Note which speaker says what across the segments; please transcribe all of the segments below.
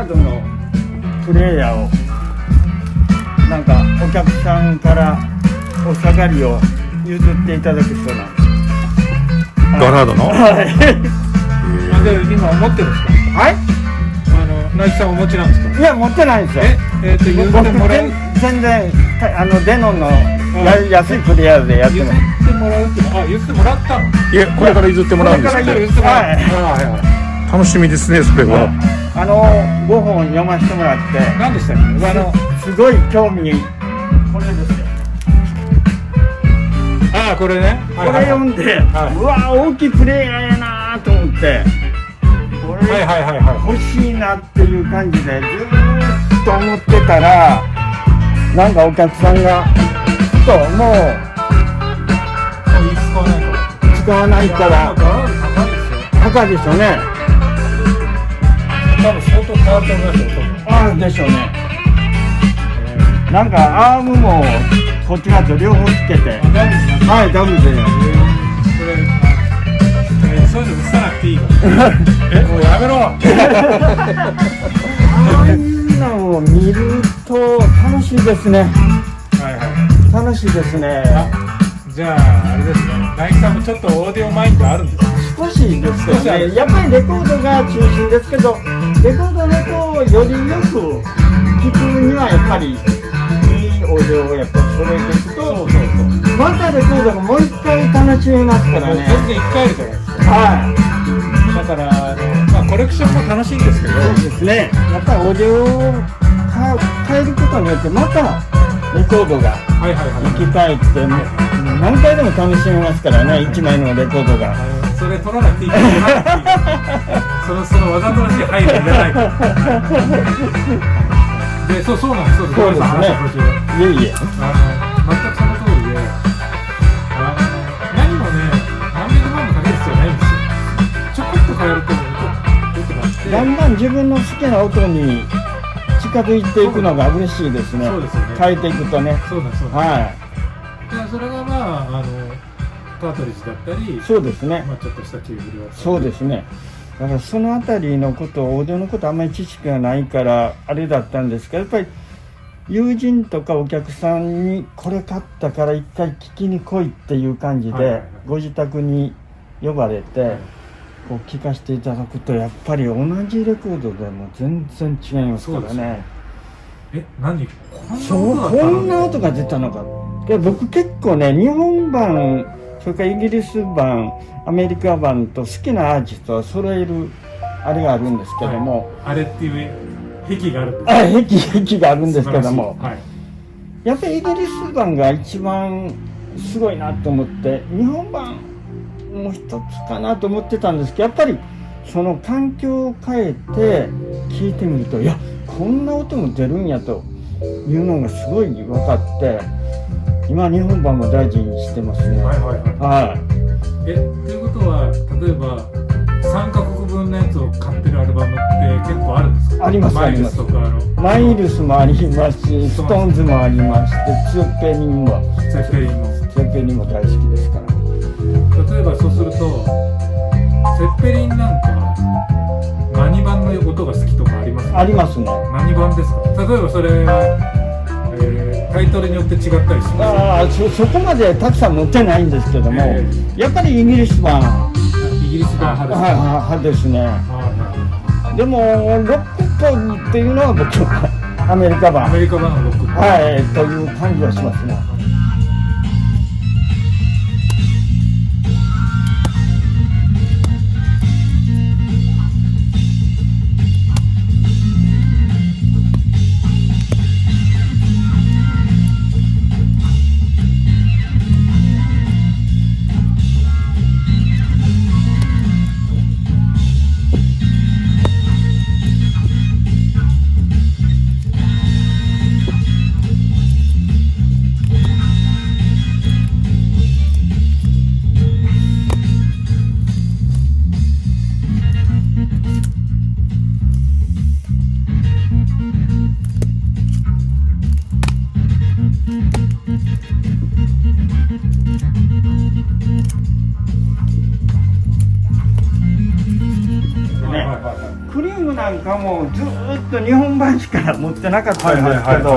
Speaker 1: ハードのプレイヤーをなんかお客さんからお下がりを譲っていただく人なんです。
Speaker 2: ガラードの？
Speaker 1: はい。
Speaker 3: で今持ってるんですか？
Speaker 1: はい。
Speaker 3: ナイキさんお持ちなんですか？
Speaker 1: いや持ってないんですよ。
Speaker 3: 譲ってもらう？
Speaker 1: 全然デノンの安いプレイヤーでやって
Speaker 3: 譲っ
Speaker 1: ます。
Speaker 3: てもらうって譲ってもらったの？
Speaker 2: いや、これから譲ってもらうんですって。
Speaker 3: 譲ってもらう。
Speaker 1: はい
Speaker 3: はい
Speaker 2: 楽しみですね、それは。
Speaker 1: 5本読ませてもらって
Speaker 3: 何でしたっけ？
Speaker 1: すごい興味、これですよ。
Speaker 3: これね。
Speaker 1: これ読んで、
Speaker 3: はいう
Speaker 1: わ大きいプレイヤーやなと思って、これ欲しいなっていう感じでずーっと思ってたら、なんかお客さんがふともう使わないから高いですよね。
Speaker 3: 多分相当変わっておりますよ。
Speaker 1: ああでしょうね。なんかアームもこっち側と両方つけて、はいダブルで。
Speaker 3: そういうの映さなくていいからもうやめろ。
Speaker 1: ああいうのを見ると楽しいですね。楽しいですね。
Speaker 3: じゃああれですね。ナイキさんもちょっとオーディオマインドあるんですか？
Speaker 1: 少しですけどね。やっぱりレコードが中心ですけど、レコードのとよりよく聴くにはやっぱりいいオーディオをやっぱり揃えていくと、またレコードがもう一回楽しめますからね。
Speaker 3: 全然生き返るじゃないですか。
Speaker 1: はい。
Speaker 3: だからコレクションも楽しいんですけど、
Speaker 1: そうですね。やっぱりオーディオを変えることによってまたレコードが生き返って何回でも楽しめますからね、1枚のレコードが。
Speaker 3: それ取らなくていいから取らなくていいからそのわざとらしい配慮いらないからで、そうなんです。そうです
Speaker 1: ね。いえいえ。
Speaker 3: 全くその通りで、何もね、何百万もかける必要ないんですよ。ちょこっと変えるとよくなって、
Speaker 1: だんだん自分の好きな音に近づいていくのが嬉しいですね。
Speaker 3: そうですよね。
Speaker 1: 変えていくとね。
Speaker 3: そうなんです。
Speaker 1: はい。
Speaker 3: それがカートリッジだったり、
Speaker 1: そうですね。
Speaker 3: ちょっとしたケーブルだったり。
Speaker 1: そうですね。だからそのあたりのこと、オーディオのことあんまり知識がないからあれだったんですけど、やっぱり友人とかお客さんにこれ買ったから一回聞きに来いっていう感じでご自宅に呼ばれてこう聞かせていただくと、やっぱり同じレコードでも全然違いますからね。
Speaker 3: 何
Speaker 1: こんな音が出たのか。僕結構ね、日本版それからイギリス版、アメリカ版と好きなアーティストを揃えるあれがあるんですけども、
Speaker 3: あれっていう壁があるんです。
Speaker 1: 壁があるんですけども、
Speaker 3: はい、
Speaker 1: やっぱりイギリス版が一番すごいなと思って、日本版もう一つかなと思ってたんですけど、やっぱりその環境を変えて聞いてみると、いやこんな音も出るんやというのがすごい分かって、今日本版も大事にしてますね。
Speaker 3: っていうことは、例えば3カ国分のやつを買ってるアルバムって結構あるんですか？
Speaker 1: あります。
Speaker 3: マイルスとか
Speaker 1: マイルスもありますし、ストーンズもありまして、ツェペリンも大好きですから。
Speaker 3: 例えばそうすると、セッペリンなんか何版の音が好きとかありますか？
Speaker 1: ありますね。
Speaker 3: 何版ですか？例えばそれタイトルによって違ったりします。
Speaker 1: そこまでたくさん持ってないんですけども、やっぱりイギリス版派ですね。でもロックっぽいっていうのは僕はアメリカ版
Speaker 3: のロックっぽい、
Speaker 1: という感じはしますね。なんかもずーっと日本版しか持ってなかったんですけど、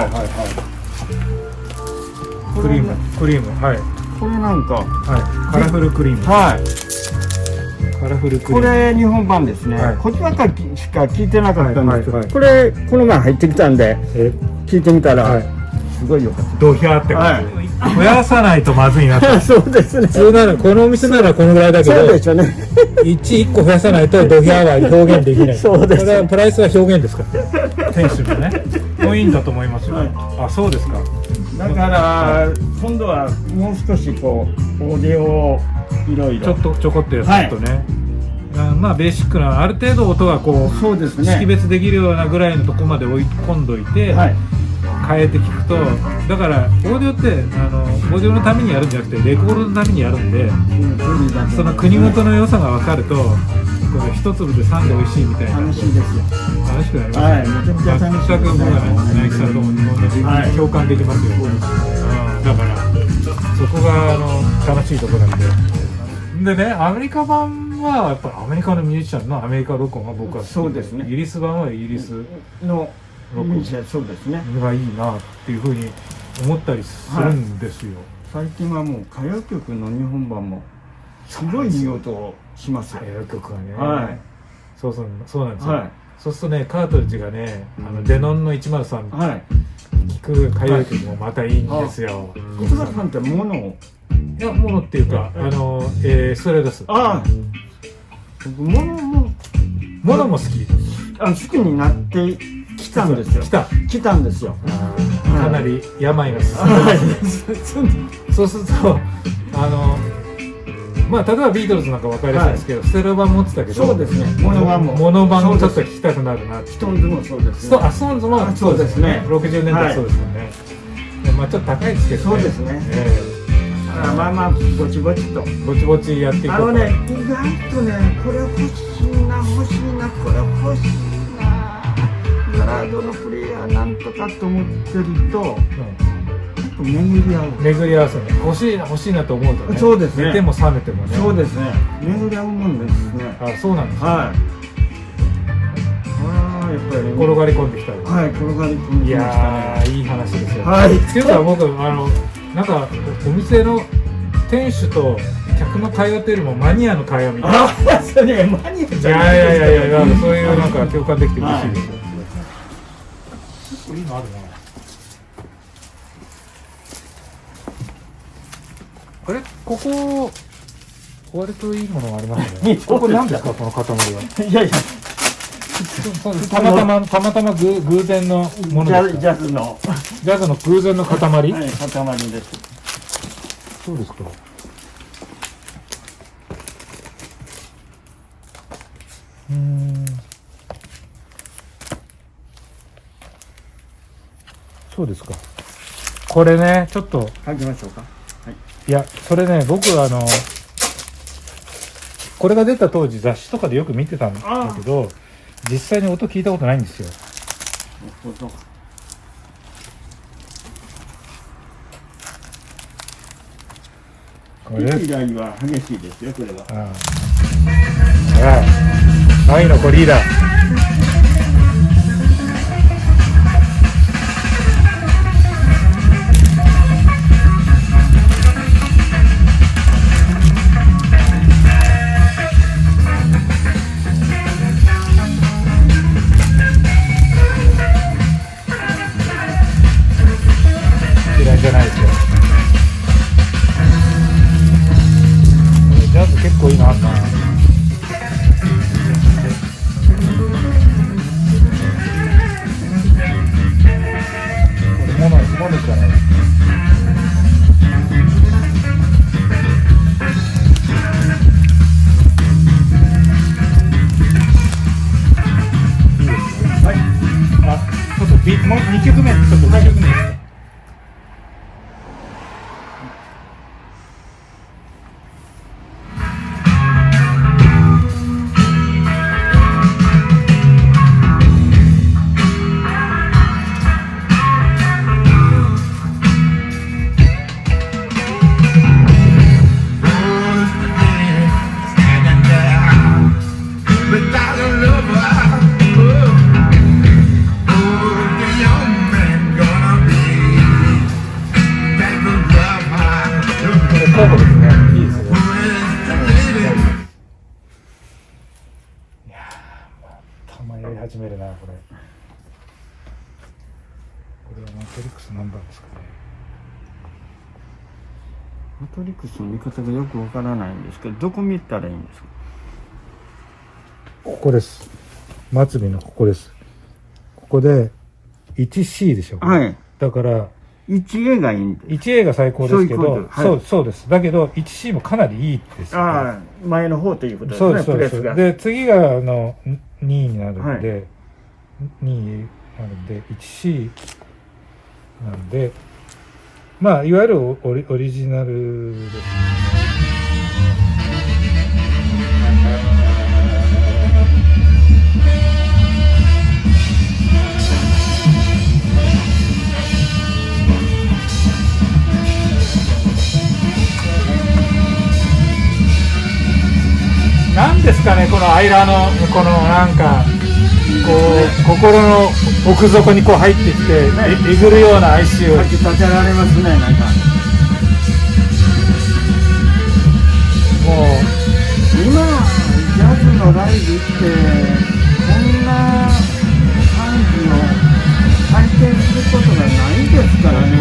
Speaker 3: クリームはい
Speaker 1: これなんか、
Speaker 3: カラフルクリーム
Speaker 1: はい、
Speaker 3: カラフルクリー
Speaker 1: こ
Speaker 3: ム
Speaker 1: れ日本版ですね、
Speaker 3: はい
Speaker 1: こっちばっかりしか聞いてなかったんですけど、
Speaker 3: はいはいはい
Speaker 1: これこの前入ってきたんで聞いてみたら、
Speaker 3: はい
Speaker 1: すごいよかっ
Speaker 3: ドヒャーって感じ、増やさないとまずいなと
Speaker 1: たそうですね、
Speaker 3: 普通ならこのお店ならこのぐらいだけど
Speaker 1: そうですよね
Speaker 3: 1個増やさないとドヒャーは表現できない
Speaker 1: そうです
Speaker 3: これはプライスは表現ですから店主のねいいんだと思いますよ、
Speaker 1: はい
Speaker 3: あそうですか
Speaker 1: だから今度はもう少しこうオーディオをいろいろ
Speaker 3: ちょこっとやするとね、まあベーシックなある程度音がこう
Speaker 1: そうですね
Speaker 3: 識別できるようなぐらいのとこまで追い込んどいて、
Speaker 1: はい
Speaker 3: 変えて聞くとだからオーディオってオーディオのためにやるんじゃなくてレコードのためにやるんでその国元の良さが分かるとこれ一粒で3で美味しいみたいな
Speaker 1: 楽しいですよ
Speaker 3: 楽しくなります
Speaker 1: はいめちゃくちゃ楽しい
Speaker 3: 全く僕はねナイキさんとも
Speaker 1: はい
Speaker 3: 共感できますよ、だからそこが楽しいところなんでねアメリカ版はやっぱりアメリカのミュージシャンのアメリカ録音が僕は好きで
Speaker 1: そうですね
Speaker 3: イギリス版はイギリス
Speaker 1: の
Speaker 3: 録音
Speaker 1: そうですね
Speaker 3: がいいなっていうふうに思ったりするんですよ、
Speaker 1: 最近はもう歌謡曲の日本版もすごいいい音をしますよ
Speaker 3: 歌謡曲はね、
Speaker 1: はい
Speaker 3: そうなんですよ、
Speaker 1: はい
Speaker 3: そうするとねカートリッジがねデノンの103
Speaker 1: はい
Speaker 3: 聴く歌謡曲もまたいいんですよ、
Speaker 1: 小塚さんってものを
Speaker 3: いやものっていうかストレートス
Speaker 1: ああ僕ものも
Speaker 3: 好き
Speaker 1: 好きになってきたんですよ来たんですよ
Speaker 3: かなり病が進んでそうするとまあ例えばビートルズなんか分かりやすいですけど、ステレオ版持ってたけど
Speaker 1: そうですねモノ版も
Speaker 3: モノ版もちょっと聞きたくなるなって
Speaker 1: ストーンズもそうですね
Speaker 3: ストーンズもそうですね60年代そうですよね、まあちょっと高いですけどね
Speaker 1: そうですねまあまあぼちぼちと
Speaker 3: ぼちぼちやっていこうか
Speaker 1: 意外とねこれ欲しいなこれ欲しいなバラードのプレイヤーなんとかと思ってると巡り合う
Speaker 3: 巡り合わせね欲しいなと思うとね
Speaker 1: そうですね
Speaker 3: 寝ても覚めてもね
Speaker 1: そうですね巡り合うもんですね
Speaker 3: あそうなんですね
Speaker 1: はいやっぱり
Speaker 3: 転がり込んできた
Speaker 1: はい転がり込んできましたね
Speaker 3: いい話ですよ
Speaker 1: はい
Speaker 3: っていうか僕なんかお店の店主と客の会話というよりもマニアの会話みたいな
Speaker 1: それマニアじゃ
Speaker 3: いやそういうなんか共感できて嬉しいですよ、結構いいのあるねあれここ割といいものがありますねここ何ですかこの塊はい
Speaker 1: やいや
Speaker 3: たまたま偶然のものですか
Speaker 1: ジャズの
Speaker 3: 偶然の塊
Speaker 1: はい塊です
Speaker 3: そうですかそうですかこれねちょっと
Speaker 1: 書きましょうか
Speaker 3: いやそれね僕これが出た当時雑誌とかでよく見てたんだけど実際に音聞いたことないんですよこれ
Speaker 1: 依頼は激しいですよこれは
Speaker 3: 愛の子リーダー嫌いじゃないですよジャズ結構いいのあったなこれものしかないいいですねはいちょっともう2曲目ちょっと2曲目ですか始めるなこれ。これはマトリックス何番ですかね。
Speaker 1: マトリックスの見方がよくわからないんですけど、どこ見たらいいんですか？
Speaker 3: ここです。末尾のここです。ここで 1C でしょ。
Speaker 1: はい。
Speaker 3: だから
Speaker 1: 1A がいいんです。
Speaker 3: 1A が最高ですけど、
Speaker 1: そういうことはい
Speaker 3: そうです。だけど 1C もかなりいいですよね。
Speaker 1: ああ、前の方ということですね。
Speaker 3: そうですそうで
Speaker 1: プレスが。
Speaker 3: す。で次が2位になるんで、2位になるんで 1C なんで、まあいわゆるオリジナルですね。なんですかね、このアイラのこのなんかこう心の奥底にこう入ってきて、えぐるような哀愁を
Speaker 1: かき立てられますね、なんか。
Speaker 3: も
Speaker 1: 今、ジャズのライブってこんな感じの体験することがないですからね。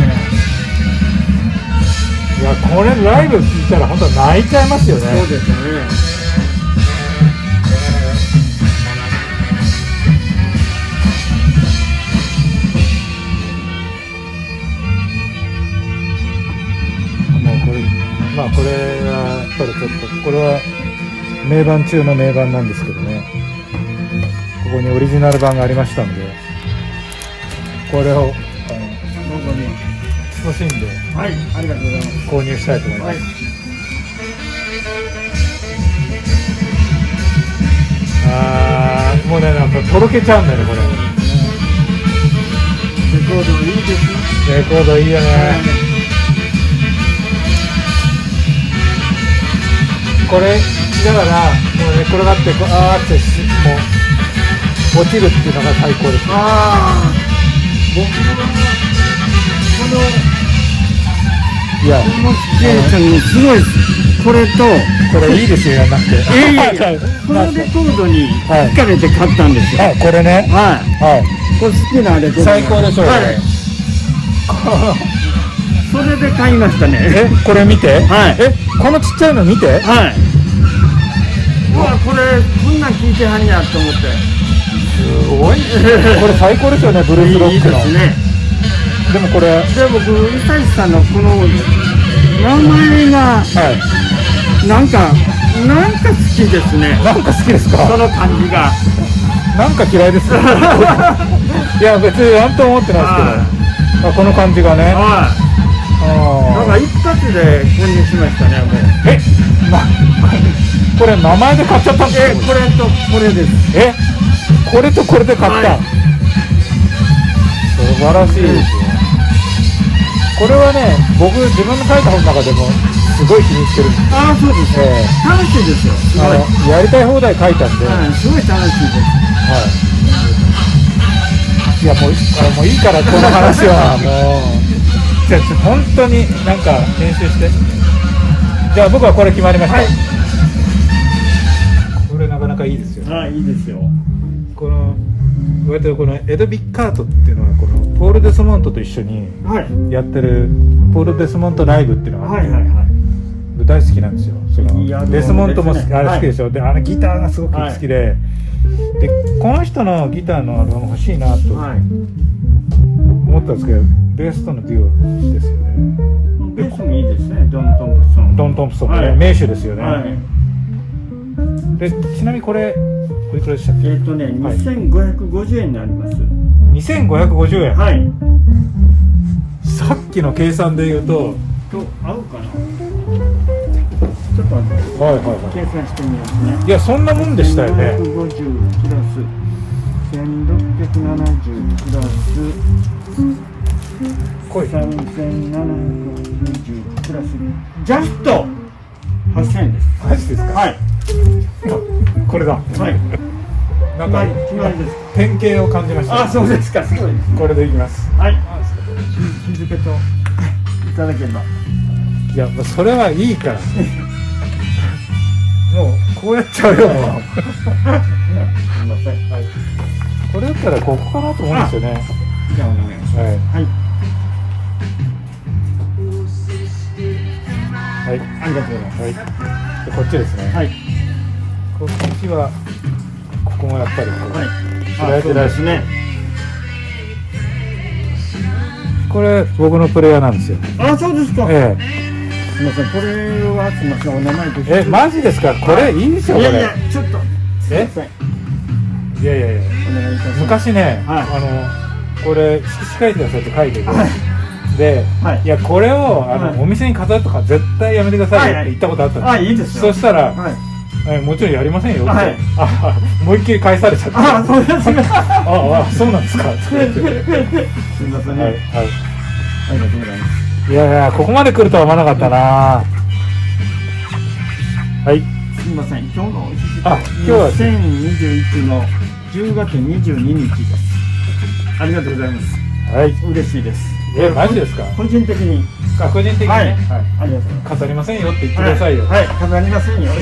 Speaker 3: う、いやこれライブ聞いたら本当泣いちゃいますよね。
Speaker 1: そうですよね。
Speaker 3: まあこれはちょっとこれは名盤中の名盤なんですけどね、ここにオリジナル版がありましたんで、これを謹んで
Speaker 1: はい、ありがとうございます。
Speaker 3: 購入したいと思います。
Speaker 1: はい。
Speaker 3: あーもうね、なんかとろけちゃうんだよねこれ。
Speaker 1: レコードいいですね。
Speaker 3: レコードいいよね。これしながらもう寝転がってあーってもう落ちるっていうのが最高です。
Speaker 1: ああ、僕はこの
Speaker 3: いや
Speaker 1: このシチュエーションにすごいです。これと
Speaker 3: これいいですよ、やんなくて。
Speaker 1: このレコードに惹かれて買ったんですよ。
Speaker 3: はい、これね。
Speaker 1: はい。
Speaker 3: はい。
Speaker 1: これ好きなレコード。
Speaker 3: 最高でしょう。
Speaker 1: はい。それで買いましたね。
Speaker 3: これ見て。
Speaker 1: はい。
Speaker 3: このちっちゃいの見て。
Speaker 1: はい。うわ、これこんなん聞いてはんやと思って。
Speaker 3: すごい。これ最高ですよね、ブルースロックの。
Speaker 1: いいですね。
Speaker 3: でもこれ。
Speaker 1: で僕伊佐石さんのこの名前がなんか好きですね。
Speaker 3: なんか好きですか。
Speaker 1: その感じが。
Speaker 3: なんか嫌いですよ。いや別になんとも思ってないですけど、この感じがね。
Speaker 1: はい。なんか一発で購入しましたね、もう。
Speaker 3: これ名前で買っちゃったんですか。
Speaker 1: これとこれです。
Speaker 3: これとこれで買った。素晴らしいですよ。これはね、僕自分の書いた本の中でもすごい気に入ってるんです。
Speaker 1: ああ、そうですね。楽しいですよ。すごい。
Speaker 3: やりたい放題書いたんで。
Speaker 1: すごい楽しいです。
Speaker 3: はい。いやもういいからこの話はもう。じゃあ本当になんか編集して。じゃあ僕はこれ決まりました。はい、これなかなかいいですよね。
Speaker 1: はい、いいですよ。
Speaker 3: この割とこのエド・ビッカートっていうのはこのポール・デスモントと一緒にやってるポール・デスモントライブっていうのがあって、大好きなんですよ。そのデスモントも好きでしょ。でギターがすごく好きで、でこの人のギターのアルバム欲しいなと思ったんですけど、ベースとのデュオですよね。
Speaker 1: ベースもいいですね。ドン・トンプソン。
Speaker 3: ドン・トンプソンね、名手ですよね。でちなみにこれおいくらでしたっけ。
Speaker 1: 2550円になります。
Speaker 3: 2550円。
Speaker 1: はい。
Speaker 3: さっきの計算で言うと
Speaker 1: 合うかな。ちょっと待って。はいはいはい。計算してみますね。
Speaker 3: いやそんなもんでしたよね。
Speaker 1: 550プラス1670プラス3790プラスジャスト8000円です。
Speaker 3: マジですか。はい。これだ。はい。なんか決まりです。典型を感じました。
Speaker 1: あ、そうですか。すごいです。
Speaker 3: これでいきます。
Speaker 1: はい。日付といただければ。
Speaker 3: いや、もうそれはいいから。もうこうやっちゃうよ。もう。すみません。はい。これだったらここかなと思うんですよね。
Speaker 1: じゃあお願いします。
Speaker 3: はい
Speaker 1: はい。
Speaker 3: はい
Speaker 1: ありがとうございます。
Speaker 3: はい。でこっちですね。
Speaker 1: はい。
Speaker 3: こっちはここもやっぱりこう
Speaker 1: はい。
Speaker 3: 開いてないし
Speaker 1: そうですね。
Speaker 3: これ僕のプレイヤーなんですよ。
Speaker 1: あ、そうですか。
Speaker 3: え
Speaker 1: すみません。これはすみません。お名前と。
Speaker 3: えマジですか。これいいんですよこれ。
Speaker 1: いやいや、ちょっと。すみません。
Speaker 3: いやいやいや。
Speaker 1: お願いいたします。
Speaker 3: 昔ね、
Speaker 1: はい
Speaker 3: これ色紙書いてはそうやって書いてて、
Speaker 1: はい
Speaker 3: で、
Speaker 1: はい
Speaker 3: いやこれを
Speaker 1: はい
Speaker 3: お店に飾るとか絶対やめてくださいよって言ったことあったんですよ。
Speaker 1: はい、いいですよ。
Speaker 3: そしたら、
Speaker 1: はい。
Speaker 3: もちろんやりませんよって、
Speaker 1: はい
Speaker 3: あ思いっきり返されちゃって、
Speaker 1: あ、そうですか。
Speaker 3: あそうなんですかって言って、
Speaker 1: すみませんね。
Speaker 3: はいはい、
Speaker 1: ありがとうございます。
Speaker 3: いやいやここまで来るとは思わなかったな。はい
Speaker 1: すみません。今日のお日付
Speaker 3: あ今日は
Speaker 1: 2021の10月22日です。ありがとうございます。
Speaker 3: はい。
Speaker 1: 嬉しいです。
Speaker 3: マジですか。
Speaker 1: 個人的に。
Speaker 3: 個人的にね、
Speaker 1: はい。
Speaker 3: はい
Speaker 1: ありがとうございます。
Speaker 3: 飾りませんよって言ってくださいよ。
Speaker 1: はい、飾りませんよ。